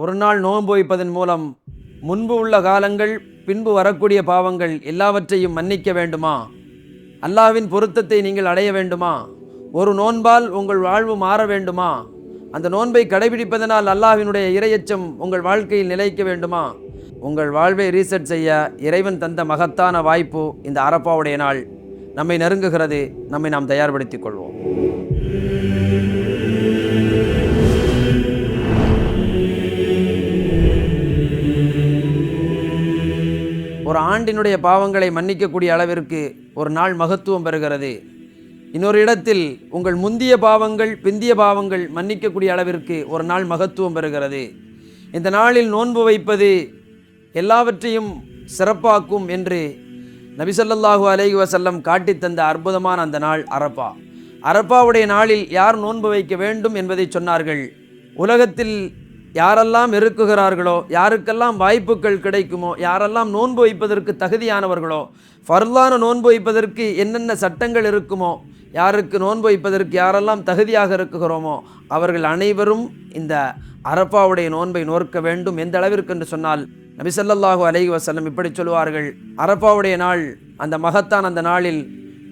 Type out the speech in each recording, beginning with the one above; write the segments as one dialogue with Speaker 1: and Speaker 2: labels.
Speaker 1: ஒரு நாள் நோன்பு வைப்பதன் மூலம் முன்பு உள்ள காலங்கள், பின்பு வரக்கூடிய பாவங்கள் எல்லாவற்றையும் மன்னிக்க வேண்டுமா? அல்லாஹ்வின் பொருத்தத்தை நீங்கள் அடைய வேண்டுமா? ஒரு நோன்பால் உங்கள் வாழ்வு மாற வேண்டுமா? அந்த நோன்பை கடைபிடிப்பதனால் அல்லாஹ்வினுடைய இறையச்சம் உங்கள் வாழ்க்கையில் நிலைக்க வேண்டுமா? உங்கள் வாழ்வை ரீசெட் செய்ய இறைவன் தந்த மகத்தான வாய்ப்பு இந்த அரபாவுடைய நாள் நம்மை நெருங்குகிறது. நம்மை நாம் தயார்படுத்திக் கொள்வோம். ஒரு ஆண்டினுடைய பாவங்களை மன்னிக்கக்கூடிய அளவிற்கு ஒரு நாள் மகத்துவம் பெறுகிறது. இன்னொரு இடத்தில் உங்கள் முந்திய பாவங்கள், பிந்திய பாவங்கள் மன்னிக்கக்கூடிய அளவிற்கு ஒரு நாள் மகத்துவம் பெறுகிறது. இந்த நாளில் நோன்பு வைப்பது எல்லாவற்றையும் சிறப்பாக்கும் என்று நபி ஸல்லல்லாஹு அலைஹி வஸல்லம் காட்டித்தந்த அற்புதமான அந்த நாள் அரபா. அரபாவுடைய நாளில் யார் நோன்பு வைக்க வேண்டும் என்பதை சொன்னார்கள். உலகத்தில் யாரெல்லாம் இருக்குகிறார்களோ, யாருக்கெல்லாம் வாய்ப்புகள் கிடைக்குமோ, யாரெல்லாம் நோன்பு வைப்பதற்கு தகுதியானவர்களோ, ஃபர்லான நோன்பு வைப்பதற்கு என்னென்ன சட்டங்கள் இருக்குமோ, யாருக்கு நோன்பு வைப்பதற்கு யாரெல்லாம் தகுதியாக இருக்குகிறோமோ அவர்கள் அனைவரும் இந்த அரபாவுடைய நோன்பை நோற்க வேண்டும். எந்த அளவிற்கு என்று சொன்னால் நபி ஸல்லல்லாஹு அலைஹி வஸல்லம் இப்படி சொல்வார்கள், அரபாவுடைய நாள், அந்த மகத்தான் அந்த நாளில்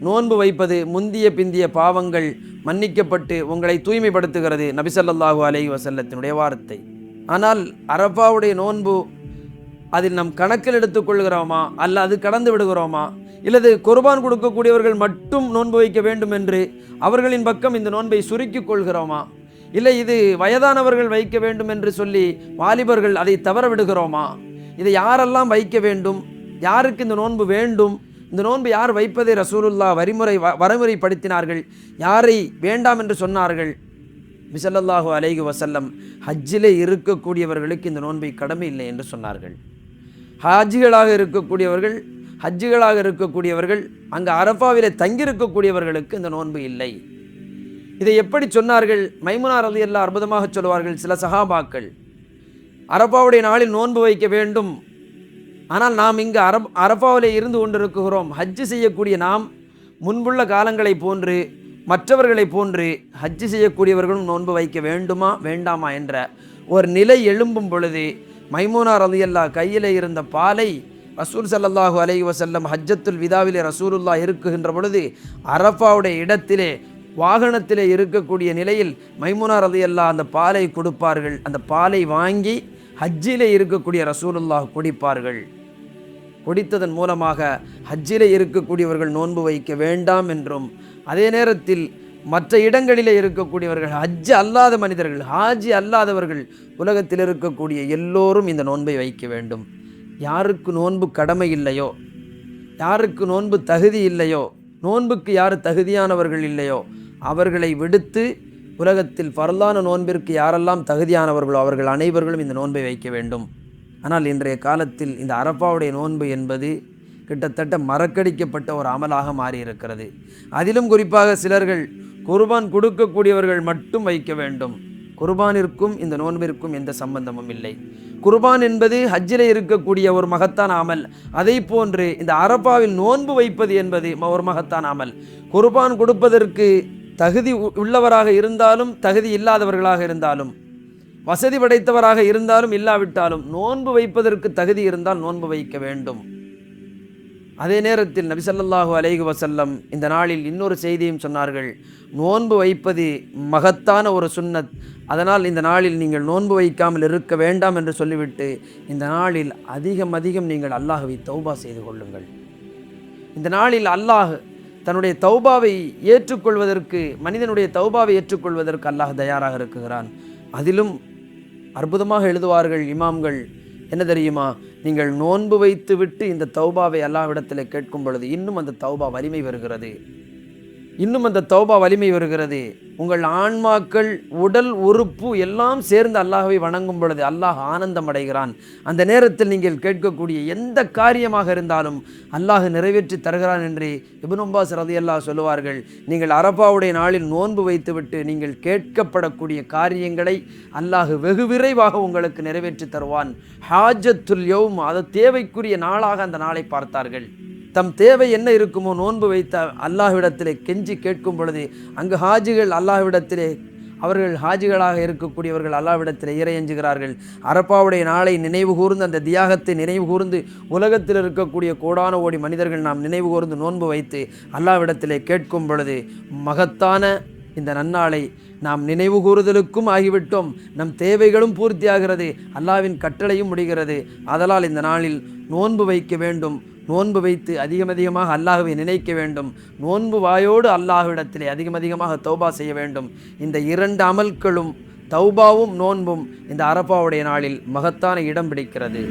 Speaker 1: நோன்பு வைப்பது முந்திய பிந்திய பாவங்கள் மன்னிக்கப்பட்டு உங்களை தூய்மைப்படுத்துகிறது. நபி ஸல்லல்லாஹு அலைஹி வஸல்லத்தினுடைய வார்த்தை. ஆனால் அரபாவுடைய நோன்பு அதில் நம் கணக்கில் எடுத்துக்கொள்கிறோமா, அல்ல அது கடந்து விடுகிறோமா, இல்லது குர்பான் கொடுக்கக்கூடியவர்கள் மட்டும் நோன்பு வைக்க வேண்டும் என்று அவர்களின் பக்கம் இந்த நோன்பை சுருக்கிக் கொள்கிறோமா, இல்லை இது வயதானவர்கள் வைக்க வேண்டும் என்று சொல்லி வாலிபர்கள் அதை தவற விடுகிறோமா? இதை யாரெல்லாம் வைக்க வேண்டும், யாருக்கு இந்த நோன்பு வேண்டும், இந்த நோன்பு யார் வைப்பதை ரசூலுல்லாஹ் வரைமுறைப்படுத்தினார்கள், யாரை வேண்டாம் என்று சொன்னார்கள்? நபி ஸல்லல்லாஹு அலைஹி வஸல்லம் ஹஜ்ஜிலே இருக்கக்கூடியவர்களுக்கு இந்த நோன்பை கடமை இல்லை என்று சொன்னார்கள். ஹாஜிகளாக இருக்கக்கூடியவர்கள் அங்கு அரபாவிலே தங்கியிருக்கக்கூடியவர்களுக்கு இந்த நோன்பு இல்லை. இதை எப்படி சொன்னார்கள்? மைமுனா ரலியல்லாஹு அற்புதமாக சொல்வார்கள். சில சஹாபாக்கள் அரபாவுடைய நாளில் நோன்பு வைக்க வேண்டும், ஆனால் நாம் இங்கு அரபாவிலே இருந்து கொண்டிருக்கிறோம். ஹஜ்ஜு செய்யக்கூடிய நாம் முன்புள்ள காலங்களை போன்று, மற்றவர்களை போன்று ஹஜ்ஜு செய்யக்கூடியவர்களும் நோன்பு வைக்க வேண்டுமா வேண்டாமா என்ற ஒரு நிலை எழும்பும் பொழுது மைமுனா ரலியல்லாஹு கையில் இருந்த பாலை ரசூல் ஸல்லல்லாஹு அலைஹி வஸல்லம் ஹஜ்ஜத்துல் விதாவிலே ரசூலுல்லாஹ் இருக்குகின்ற பொழுது அரபாவுடைய இடத்திலே வாகனத்திலே இருக்கக்கூடிய நிலையில் மைமுனா ரலியல்லாஹு அந்த பாலை கொடுப்பார்கள். அந்த பாலை வாங்கி ஹஜ்ஜிலே இருக்கக்கூடிய ரசூலுல்லாஹ் குடிப்பார்கள். குடித்ததன் மூலமாக ஹஜ்ஜிலே இருக்கக்கூடியவர்கள் நோன்பு வைக்க வேண்டாம் என்றும், அதே நேரத்தில் மற்ற இடங்களிலே இருக்கக்கூடியவர்கள், ஹஜ்ஜு அல்லாத மனிதர்கள், ஹாஜி அல்லாதவர்கள், உலகத்தில் இருக்கக்கூடிய எல்லோரும் இந்த நோன்பை வைக்க வேண்டும். யாருக்கு நோன்பு கடமை இல்லையோ, யாருக்கு நோன்பு தகுதி இல்லையோ, நோன்புக்கு யார் தகுதியானவர்கள் இல்லையோ அவர்களை விடுத்து உலகத்தில் ஃபர்லான நோன்பிற்கு யாரெல்லாம் தகுதியானவர்களோ அவர்கள் அனைவர்களும் இந்த நோன்பை வைக்க வேண்டும். ஆனால் இன்றைய காலத்தில் இந்த அரபாவுடைய நோன்பு என்பது கிட்டத்தட்ட மறக்கடிக்கப்பட்ட ஒரு அமலாக மாறியிருக்கிறது. அதிலும் குறிப்பாக சிலர்கள் குர்பான் கொடுக்கக்கூடியவர்கள் மட்டும் வைக்க வேண்டும். குர்பானிற்கும் இந்த நோன்பிற்கும் எந்த சம்பந்தமும் இல்லை. குர்பான் என்பது ஹஜ்ஜிலே இருக்கக்கூடிய ஒரு மகத்தான அமல். அதை போன்று இந்த அரபாவில் நோன்பு வைப்பது என்பது ஒரு மகத்தான அமல். குர்பான் கொடுப்பதற்கு தகுதி உள்ளவராக இருந்தாலும், தகுதி இல்லாதவர்களாக இருந்தாலும், வசதி படைத்தவராக இருந்தாலும் இல்லாவிட்டாலும், நோன்பு வைப்பதற்கு தகுதி இருந்தால் நோன்பு வைக்க வேண்டும். அதே நேரத்தில் நபி ஸல்லல்லாஹு அலைஹி வஸல்லம் இந்த நாளில் இன்னொரு செய்தியும் சொன்னார்கள். நோன்பு வைப்பது மகத்தான ஒரு சுன்னத், அதனால் இந்த நாளில் நீங்கள் நோன்பு வைக்காமல் இருக்க வேண்டாம் என்று சொல்லிவிட்டு இந்த நாளில் அதிகம் நீங்கள் அல்லாஹ்வை தௌபா செய்து கொள்ளுங்கள். இந்த நாளில் அல்லாஹ் தன்னுடைய தௌபாவை ஏற்றுக்கொள்வதற்கு, மனிதனுடைய தௌபாவை ஏற்றுக்கொள்வதற்கு அல்லாஹ் தயாராக இருக்கிறான். அதிலும் அற்புதமாக எழுதுவார்கள் இமாம்கள், என்ன தெரியுமா, நீங்கள் நோன்பு வைத்து விட்டு இந்த தௌபாவை அல்லாஹ்விடத்தில் கேட்கும் பொழுது இன்னும் அந்த தௌபா வலிமை வருகிறது. உங்கள் ஆன்மாக்கள், உடல் உறுப்பு எல்லாம் சேர்ந்து அல்லாஹ்வை வணங்கும் பொழுது அல்லாஹ் ஆனந்தம் அடைகிறான். அந்த நேரத்தில் நீங்கள் கேட்கக்கூடிய எந்த காரியமாக இருந்தாலும் அல்லாஹ் நிறைவேற்றி தருகிறான் என்று இப்னு அப்பாஸ் ரலியல்லாஹு சொல்லுவார்கள். நீங்கள் அரபாவுடைய நாளில் நோன்பு வைத்துவிட்டு நீங்கள் கேட்கப்படக்கூடிய காரியங்களை அல்லாஹ் வெகு விரைவாக உங்களுக்கு நிறைவேற்றி தருவான். ஹாஜத்துல் யௌம், அது தேவைக்குரிய நாளாக அந்த நாளை பார்த்தார்கள். தம் தேவை என்ன இருக்குமோ நோன்பு வைத்த அல்லாஹ்விடத்திலே கெஞ்சி கேட்கும் பொழுது அங்கு ஹாஜிகள் அல்லாஹ்விடத்திலே அவர்கள் ஹாஜிகளாக இருக்கக்கூடியவர்கள் அல்லாஹ்விடத்தில் இறையஞ்சுகிறார்கள். அரபாவுடைய நாளை நினைவு கூர்ந்து, அந்த தியாகத்தை நினைவு கூர்ந்து, உலகத்தில் இருக்கக்கூடிய கோடான கோடி மனிதர்கள் நாம் நினைவு கூர்ந்து நோன்பு வைத்து அல்லாஹ்விடத்திலே கேட்கும் பொழுது மகத்தான இந்த நன்னாளை நாம் நினைவு கூறுதலுக்கும் ஆகிவிட்டோம். நம் தேவைகளும் பூர்த்தியாகிறது, அல்லாஹ்வின் கட்டளையும் முடிகிறது. ஆதலால் இந்த நாளில் நோன்பு வைக்க வேண்டும். நோன்பு வைத்து அதிகமாக அல்லாஹ்வை நினைக்க வேண்டும். நோன்பு வாயோடு அல்லாஹ்விடத்திலே அதிகமாக தௌபா செய்ய வேண்டும். இந்த 2 அமல்களும், தௌபாவும் நோன்பும், இந்த அரபாவுடைய நாளில் மகத்தான இடம் பிடிக்கிறது.